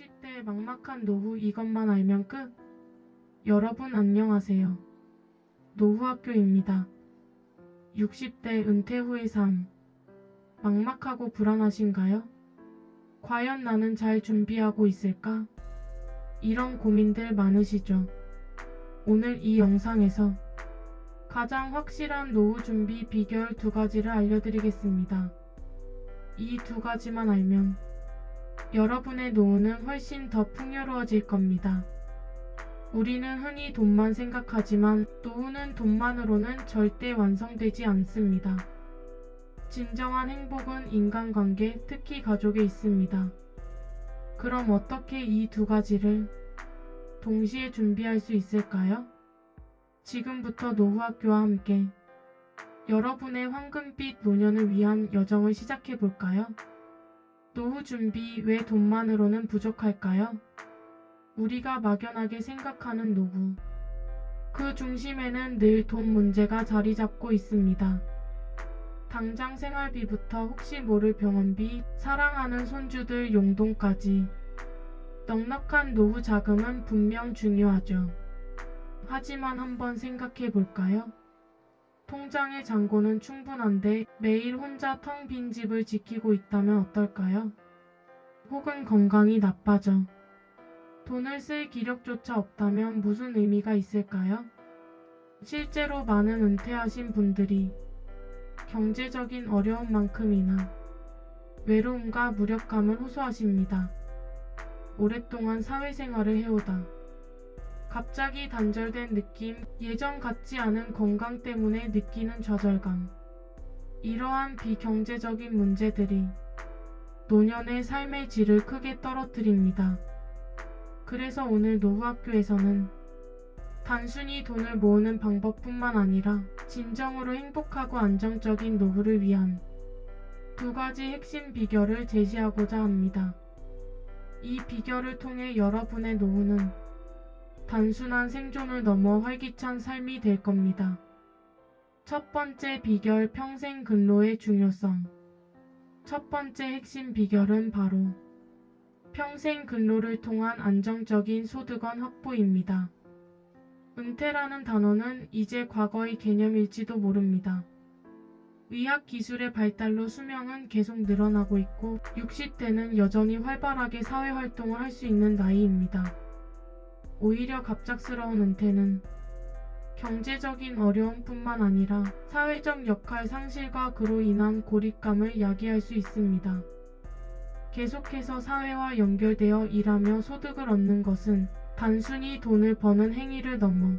60대의 막막한 노후 이것만 알면 끝. 여러분 안녕하세요. 노후학교입니다. 60대 은퇴 후의 삶. 막막하고 불안하신가요? 과연 나는 잘 준비하고 있을까? 이런 고민들 많으시죠? 오늘 이 영상에서 가장 확실한 노후 준비 비결 2가지를 알려드리겠습니다. 이 2가지만 알면 여러분의 노후는 훨씬 더 풍요로워질 겁니다. 우리는 흔히 돈만 생각하지만 노후는 돈만으로는 절대 완성되지 않습니다. 진정한 행복은 인간관계, 특히 가족에 있습니다. 그럼 어떻게 이 2가지를 동시에 준비할 수 있을까요? 지금부터 노후학교와 함께 여러분의 황금빛 노년을 위한 여정을 시작해볼까요? 노후 준비 왜 돈만으로는 부족할까요? 우리가 막연하게 생각하는 노후. 그 중심에는 늘 돈 문제가 자리 잡고 있습니다. 당장 생활비부터 혹시 모를 병원비, 사랑하는 손주들 용돈까지. 넉넉한 노후 자금은 분명 중요하죠. 하지만 한번 생각해 볼까요? 통장의 잔고는 충분한데 매일 혼자 텅 빈 집을 지키고 있다면 어떨까요? 혹은 건강이 나빠져 돈을 쓸 기력조차 없다면 무슨 의미가 있을까요? 실제로 많은 은퇴하신 분들이 경제적인 어려움만큼이나 외로움과 무력감을 호소하십니다. 오랫동안 사회생활을 해오다 갑자기 단절된 느낌, 예전 같지 않은 건강 때문에 느끼는 좌절감. 이러한 비경제적인 문제들이 노년의 삶의 질을 크게 떨어뜨립니다. 그래서 오늘 노후학교에서는 단순히 돈을 모으는 방법뿐만 아니라 진정으로 행복하고 안정적인 노후를 위한 2가지 핵심 비결을 제시하고자 합니다. 이 비결을 통해 여러분의 노후는 단순한 생존을 넘어 활기찬 삶이 될 겁니다. 첫 번째 비결, 평생 근로의 중요성. 첫 번째 핵심 비결은 바로 평생 근로를 통한 안정적인 소득원 확보입니다. 은퇴라는 단어는 이제 과거의 개념일지도 모릅니다. 의학 기술의 발달로 수명은 계속 늘어나고 있고 60대는 여전히 활발하게 사회활동을 할 수 있는 나이입니다. 오히려 갑작스러운 은퇴는 경제적인 어려움뿐만 아니라 사회적 역할 상실과 그로 인한 고립감을 야기할 수 있습니다. 계속해서 사회와 연결되어 일하며 소득을 얻는 것은 단순히 돈을 버는 행위를 넘어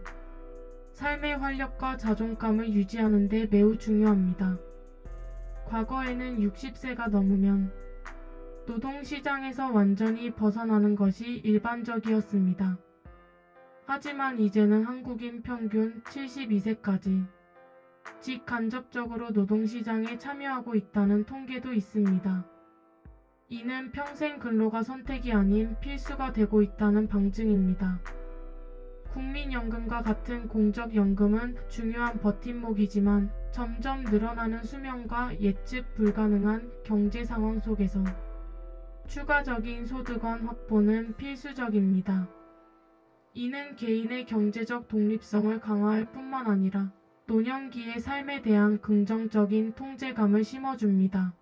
삶의 활력과 자존감을 유지하는 데 매우 중요합니다. 과거에는 60세가 넘으면 노동시장에서 완전히 벗어나는 것이 일반적이었습니다. 하지만 이제는 한국인 평균 72세까지 직간접적으로 노동시장에 참여하고 있다는 통계도 있습니다. 이는 평생 근로가 선택이 아닌 필수가 되고 있다는 방증입니다. 국민연금과 같은 공적연금은 중요한 버팀목이지만 점점 늘어나는 수명과 예측 불가능한 경제 상황 속에서 추가적인 소득원 확보는 필수적입니다. 이는 개인의 경제적 독립성을 강화할 뿐만 아니라 노년기의 삶에 대한 긍정적인 통제감을 심어줍니다.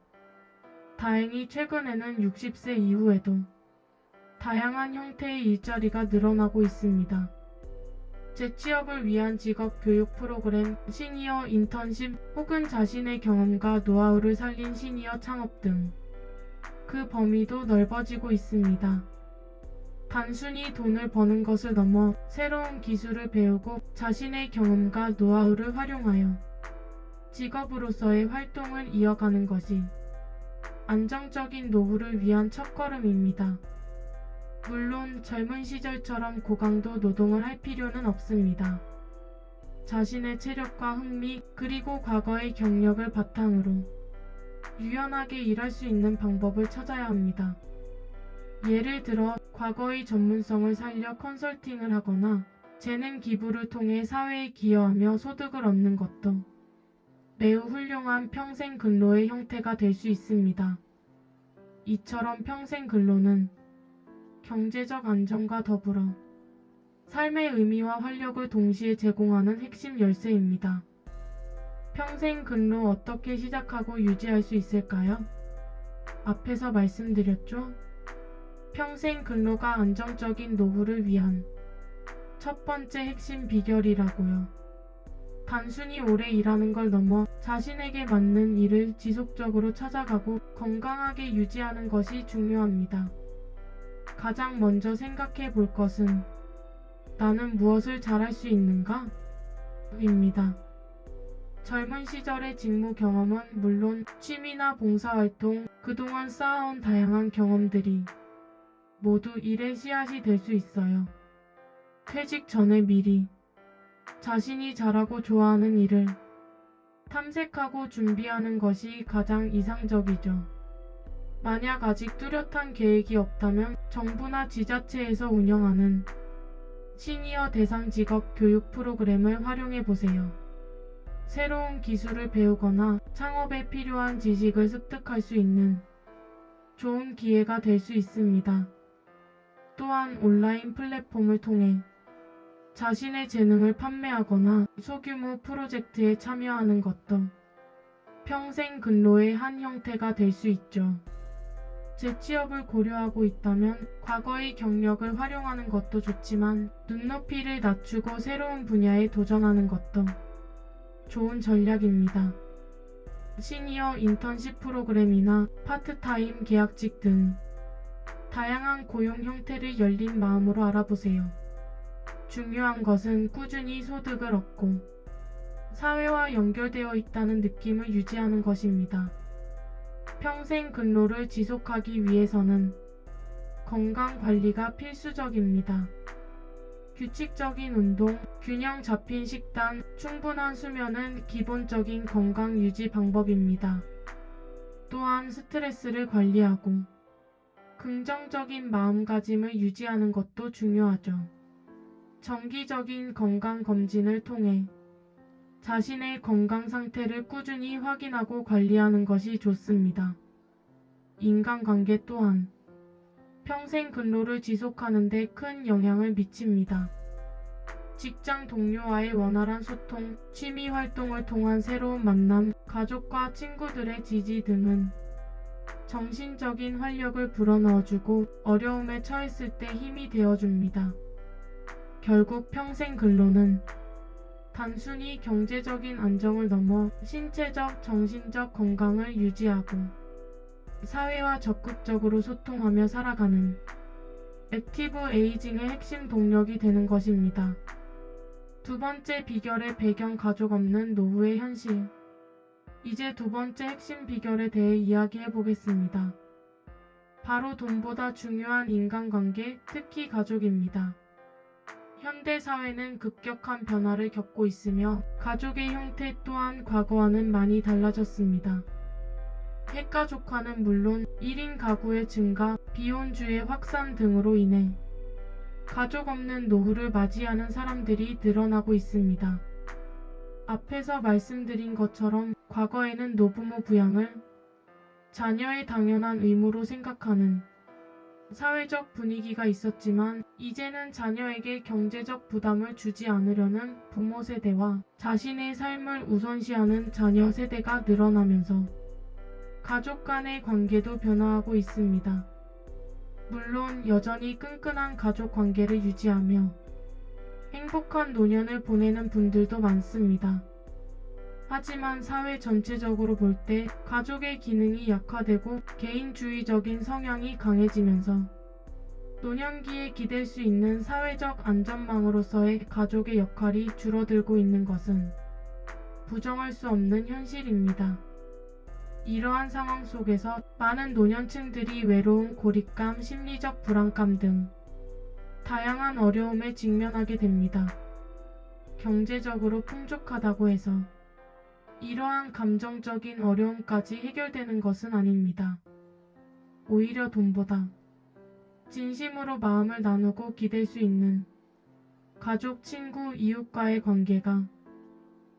다행히 최근에는 60세 이후에도 다양한 형태의 일자리가 늘어나고 있습니다. 재취업을 위한 직업 교육 프로그램, 시니어 인턴십 혹은 자신의 경험과 노하우를 살린 시니어 창업 등 그 범위도 넓어지고 있습니다. 단순히 돈을 버는 것을 넘어 새로운 기술을 배우고 자신의 경험과 노하우를 활용하여 직업으로서의 활동을 이어가는 것이 안정적인 노후를 위한 첫걸음입니다. 물론 젊은 시절처럼 고강도 노동을 할 필요는 없습니다. 자신의 체력과 흥미 그리고 과거의 경력을 바탕으로 유연하게 일할 수 있는 방법을 찾아야 합니다. 예를 들어 과거의 전문성을 살려 컨설팅을 하거나 재능 기부를 통해 사회에 기여하며 소득을 얻는 것도 매우 훌륭한 평생 근로의 형태가 될 수 있습니다. 이처럼 평생 근로는 경제적 안정과 더불어 삶의 의미와 활력을 동시에 제공하는 핵심 열쇠입니다. 평생 근로 어떻게 시작하고 유지할 수 있을까요? 앞에서 말씀드렸죠? 평생 근로가 안정적인 노후를 위한 첫 번째 핵심 비결이라고요. 단순히 오래 일하는 걸 넘어 자신에게 맞는 일을 지속적으로 찾아가고 건강하게 유지하는 것이 중요합니다. 가장 먼저 생각해 볼 것은 나는 무엇을 잘할 수 있는가? 입니다. 젊은 시절의 직무 경험은 물론 취미나 봉사활동, 그동안 쌓아온 다양한 경험들이 모두 일의 씨앗이 될 수 있어요. 퇴직 전에 미리 자신이 잘하고 좋아하는 일을 탐색하고 준비하는 것이 가장 이상적이죠. 만약 아직 뚜렷한 계획이 없다면 정부나 지자체에서 운영하는 시니어 대상 직업 교육 프로그램을 활용해 보세요. 새로운 기술을 배우거나 창업에 필요한 지식을 습득할 수 있는 좋은 기회가 될 수 있습니다. 또한 온라인 플랫폼을 통해 자신의 재능을 판매하거나 소규모 프로젝트에 참여하는 것도 평생 근로의 한 형태가 될 수 있죠. 재취업을 고려하고 있다면 과거의 경력을 활용하는 것도 좋지만 눈높이를 낮추고 새로운 분야에 도전하는 것도 좋은 전략입니다. 시니어 인턴십 프로그램이나 파트타임 계약직 등 다양한 고용 형태를 열린 마음으로 알아보세요. 중요한 것은 꾸준히 소득을 얻고 사회와 연결되어 있다는 느낌을 유지하는 것입니다. 평생 근로를 지속하기 위해서는 건강 관리가 필수적입니다. 규칙적인 운동, 균형 잡힌 식단, 충분한 수면은 기본적인 건강 유지 방법입니다. 또한 스트레스를 관리하고 긍정적인 마음가짐을 유지하는 것도 중요하죠. 정기적인 건강 검진을 통해 자신의 건강 상태를 꾸준히 확인하고 관리하는 것이 좋습니다. 인간관계 또한 평생 근로를 지속하는 데 큰 영향을 미칩니다. 직장 동료와의 원활한 소통, 취미 활동을 통한 새로운 만남, 가족과 친구들의 지지 등은 정신적인 활력을 불어넣어주고 어려움에 처했을 때 힘이 되어줍니다. 결국 평생 근로는 단순히 경제적인 안정을 넘어 신체적, 정신적 건강을 유지하고 사회와 적극적으로 소통하며 살아가는 액티브 에이징의 핵심 동력이 되는 것입니다. 두 번째 비결의 배경 가족 없는 노후의 현실. 이제 두 번째 핵심 비결에 대해 이야기해 보겠습니다. 바로 돈보다 중요한 인간관계, 특히 가족입니다. 현대 사회는 급격한 변화를 겪고 있으며 가족의 형태 또한 과거와는 많이 달라졌습니다. 핵가족화는 물론 1인 가구의 증가, 비혼주의 확산 등으로 인해 가족 없는 노후를 맞이하는 사람들이 늘어나고 있습니다. 앞에서 말씀드린 것처럼 과거에는 노부모 부양을 자녀의 당연한 의무로 생각하는 사회적 분위기가 있었지만 이제는 자녀에게 경제적 부담을 주지 않으려는 부모 세대와 자신의 삶을 우선시하는 자녀 세대가 늘어나면서 가족 간의 관계도 변화하고 있습니다. 물론 여전히 끈끈한 가족 관계를 유지하며 행복한 노년을 보내는 분들도 많습니다. 하지만 사회 전체적으로 볼 때 가족의 기능이 약화되고 개인주의적인 성향이 강해지면서 노년기에 기댈 수 있는 사회적 안전망으로서의 가족의 역할이 줄어들고 있는 것은 부정할 수 없는 현실입니다. 이러한 상황 속에서 많은 노년층들이 외로움, 고립감, 심리적 불안감 등 다양한 어려움에 직면하게 됩니다. 경제적으로 풍족하다고 해서 이러한 감정적인 어려움까지 해결되는 것은 아닙니다. 오히려 돈보다 진심으로 마음을 나누고 기댈 수 있는 가족, 친구, 이웃과의 관계가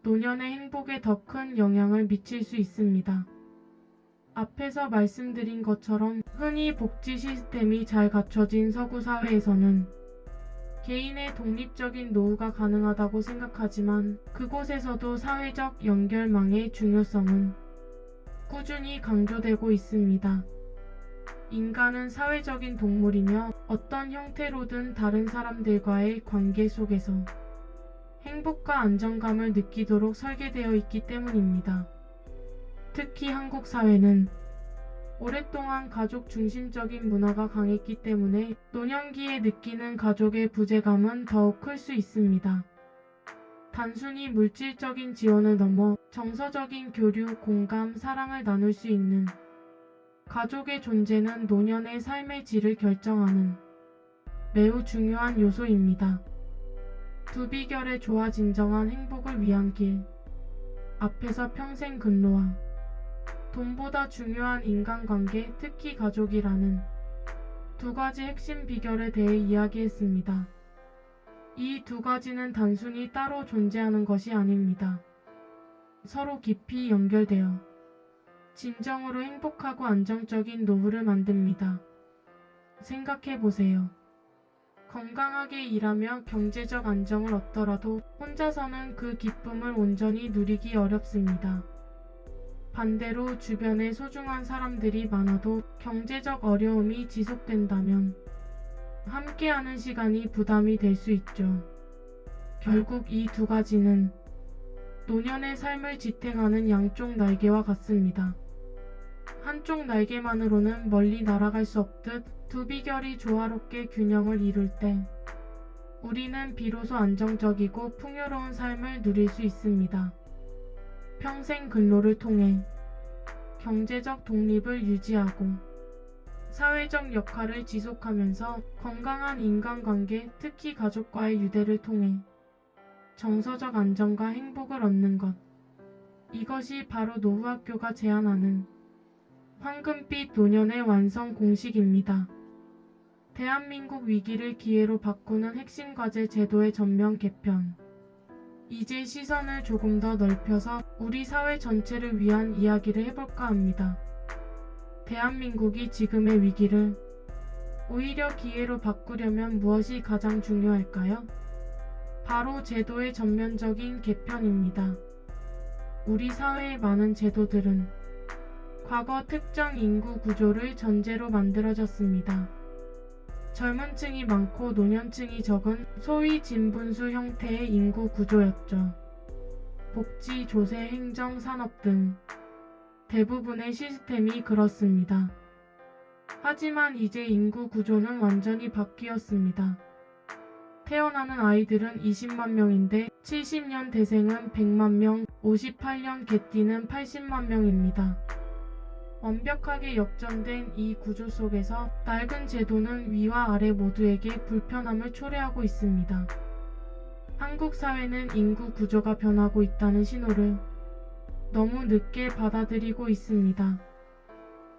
노년의 행복에 더 큰 영향을 미칠 수 있습니다. 앞에서 말씀드린 것처럼 흔히 복지 시스템이 잘 갖춰진 서구 사회에서는 개인의 독립적인 노후가 가능하다고 생각하지만 그곳에서도 사회적 연결망의 중요성은 꾸준히 강조되고 있습니다. 인간은 사회적인 동물이며 어떤 형태로든 다른 사람들과의 관계 속에서 행복과 안정감을 느끼도록 설계되어 있기 때문입니다. 특히 한국 사회는 오랫동안 가족 중심적인 문화가 강했기 때문에 노년기에 느끼는 가족의 부재감은 더욱 클 수 있습니다. 단순히 물질적인 지원을 넘어 정서적인 교류, 공감, 사랑을 나눌 수 있는 가족의 존재는 노년의 삶의 질을 결정하는 매우 중요한 요소입니다. 두 비결의 조화 진정한 행복을 위한 길. 앞에서 평생 근로와 돈보다 중요한 인간관계, 특히 가족이라는 두 가지 핵심 비결에 대해 이야기했습니다. 이 두 가지는 단순히 따로 존재하는 것이 아닙니다. 서로 깊이 연결되어 진정으로 행복하고 안정적인 노후를 만듭니다. 생각해 보세요. 건강하게 일하며 경제적 안정을 얻더라도 혼자서는 그 기쁨을 온전히 누리기 어렵습니다. 반대로 주변에 소중한 사람들이 많아도 경제적 어려움이 지속된다면 함께하는 시간이 부담이 될 수 있죠. 결국 이 두 가지는 노년의 삶을 지탱하는 양쪽 날개와 같습니다. 한쪽 날개만으로는 멀리 날아갈 수 없듯 두 비결이 조화롭게 균형을 이룰 때 우리는 비로소 안정적이고 풍요로운 삶을 누릴 수 있습니다. 평생 근로를 통해 경제적 독립을 유지하고 사회적 역할을 지속하면서 건강한 인간관계, 특히 가족과의 유대를 통해 정서적 안정과 행복을 얻는 것. 이것이 바로 노후학교가 제안하는 황금빛 노년의 완성 공식입니다. 대한민국 위기를 기회로 바꾸는 핵심 과제 제도의 전면 개편. 이제 시선을 조금 더 넓혀서 우리 사회 전체를 위한 이야기를 해볼까 합니다. 대한민국이 지금의 위기를 오히려 기회로 바꾸려면 무엇이 가장 중요할까요? 바로 제도의 전면적인 개편입니다. 우리 사회의 많은 제도들은 과거 특정 인구 구조를 전제로 만들어졌습니다. 젊은 층이 많고 노년층이 적은 소위 진분수 형태의 인구 구조였죠. 복지, 조세, 행정, 산업 등 대부분의 시스템이 그렇습니다. 하지만 이제 인구 구조는 완전히 바뀌었습니다. 태어나는 아이들은 20만 명인데 70년 대생은 100만 명, 58년 개띠는 80만 명입니다. 완벽하게 역전된 이 구조 속에서 낡은 제도는 위와 아래 모두에게 불편함을 초래하고 있습니다. 한국 사회는 인구 구조가 변하고 있다는 신호를 너무 늦게 받아들이고 있습니다.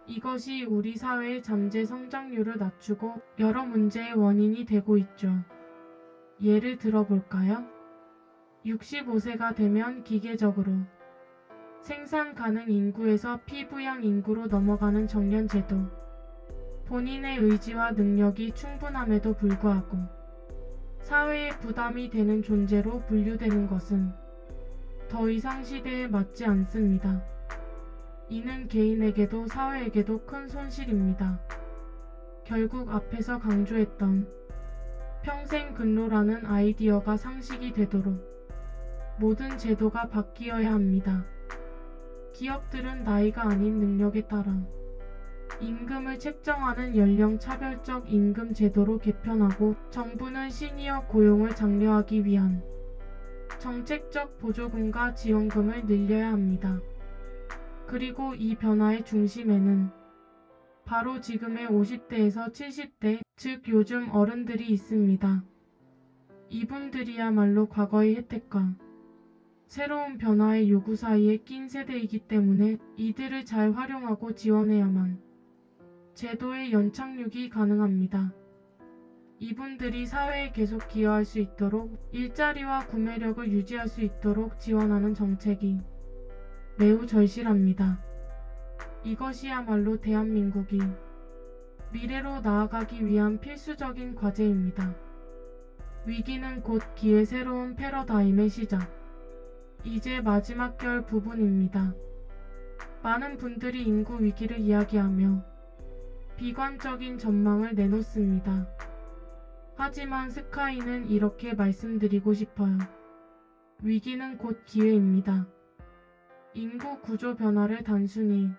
이것이 우리 사회의 잠재 성장률을 낮추고 여러 문제의 원인이 되고 있죠. 예를 들어볼까요? 65세가 되면 기계적으로 생산 가능 인구에서 피부양 인구로 넘어가는 정년제도. 본인의 의지와 능력이 충분함에도 불구하고 사회에 부담이 되는 존재로 분류되는 것은 더 이상 시대에 맞지 않습니다. 이는 개인에게도 사회에게도 큰 손실입니다. 결국 앞에서 강조했던 평생 근로라는 아이디어가 상식이 되도록 모든 제도가 바뀌어야 합니다. 기업들은 나이가 아닌 능력에 따라 임금을 책정하는 연령 차별적 임금 제도로 개편하고 정부는 시니어 고용을 장려하기 위한 정책적 보조금과 지원금을 늘려야 합니다. 그리고 이 변화의 중심에는 바로 지금의 50대에서 70대, 즉 요즘 어른들이 있습니다. 이분들이야말로 과거의 혜택과 새로운 변화의 요구 사이에 낀 세대이기 때문에 이들을 잘 활용하고 지원해야만 제도의 연착륙이 가능합니다. 이분들이 사회에 계속 기여할 수 있도록 일자리와 구매력을 유지할 수 있도록 지원하는 정책이 매우 절실합니다. 이것이야말로 대한민국이 미래로 나아가기 위한 필수적인 과제입니다. 위기는 곧 기회, 새로운 패러다임의 시작. 이제 마지막 결 부분입니다. 많은 분들이 인구 위기를 이야기하며 비관적인 전망을 내놓습니다. 하지만 스카이는 이렇게 말씀드리고 싶어요. 위기는 곧 기회입니다. 인구 구조 변화를 단순히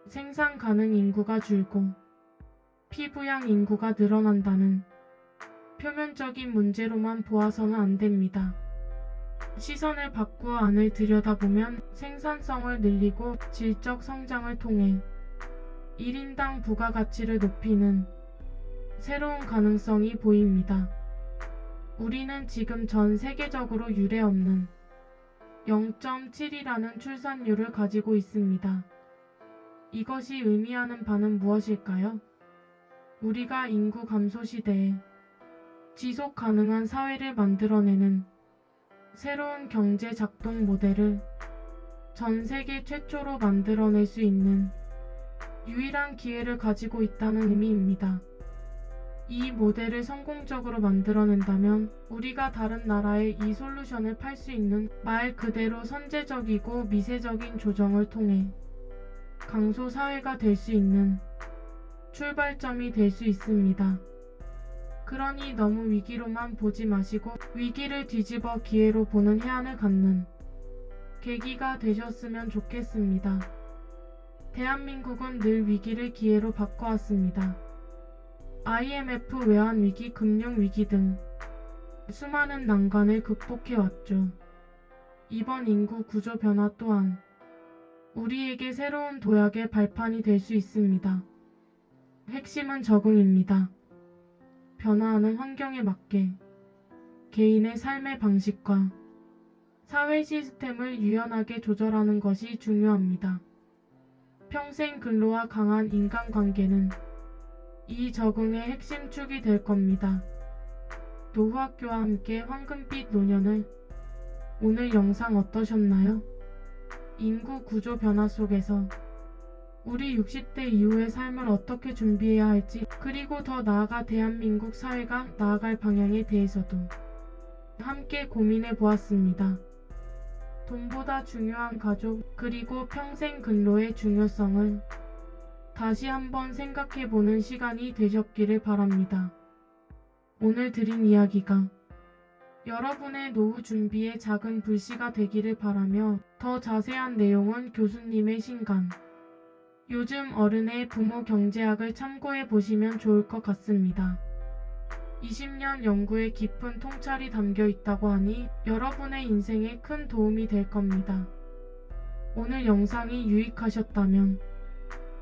생산 가능 인구가 줄고 피부양 인구가 늘어난다는 표면적인 문제로만 보아서는 안 됩니다. 시선을 바꾸어 안을 들여다보면 생산성을 늘리고 질적 성장을 통해 1인당 부가가치를 높이는 새로운 가능성이 보입니다. 우리는 지금 전 세계적으로 유례없는 0.7이라는 출산율을 가지고 있습니다. 이것이 의미하는 바는 무엇일까요? 우리가 인구 감소 시대에 지속 가능한 사회를 만들어내는 새로운 경제 작동 모델을 전 세계 최초로 만들어낼 수 있는 유일한 기회를 가지고 있다는 의미입니다. 이 모델을 성공적으로 만들어낸다면 우리가 다른 나라에 이 솔루션을 팔 수 있는 말 그대로 선제적이고 미세적인 조정을 통해 강소 사회가 될 수 있는 출발점이 될 수 있습니다. 그러니 너무 위기로만 보지 마시고 위기를 뒤집어 기회로 보는 해안을 갖는 계기가 되셨으면 좋겠습니다. 대한민국은 늘 위기를 기회로 바꿔왔습니다. IMF 외환위기, 금융위기 등 수많은 난관을 극복해왔죠. 이번 인구 구조 변화 또한 우리에게 새로운 도약의 발판이 될 수 있습니다. 핵심은 적응입니다. 변화하는 환경에 맞게 개인의 삶의 방식과 사회 시스템을 유연하게 조절하는 것이 중요합니다. 평생 근로와 강한 인간관계는 이 적응의 핵심 축이 될 겁니다. 노후학교와 함께 황금빛 노년을 오늘 영상 어떠셨나요? 인구 구조 변화 속에서 우리 60대 이후의 삶을 어떻게 준비해야 할지, 그리고 더 나아가 대한민국 사회가 나아갈 방향에 대해서도 함께 고민해 보았습니다. 돈보다 중요한 가족, 그리고 평생 근로의 중요성을 다시 한번 생각해 보는 시간이 되셨기를 바랍니다. 오늘 드린 이야기가 여러분의 노후 준비에 작은 불씨가 되기를 바라며, 더 자세한 내용은 교수님의 신간 요즘 어른의 부모 경제학을 참고해 보시면 좋을 것 같습니다. 20년 연구의 깊은 통찰이 담겨 있다고 하니 여러분의 인생에 큰 도움이 될 겁니다. 오늘 영상이 유익하셨다면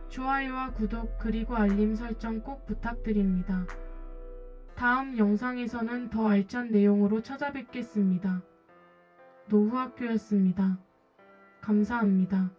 좋아요와 구독, 그리고 알림 설정 꼭 부탁드립니다. 다음 영상에서는 더 알찬 내용으로 찾아뵙겠습니다. 노후학교였습니다. 감사합니다.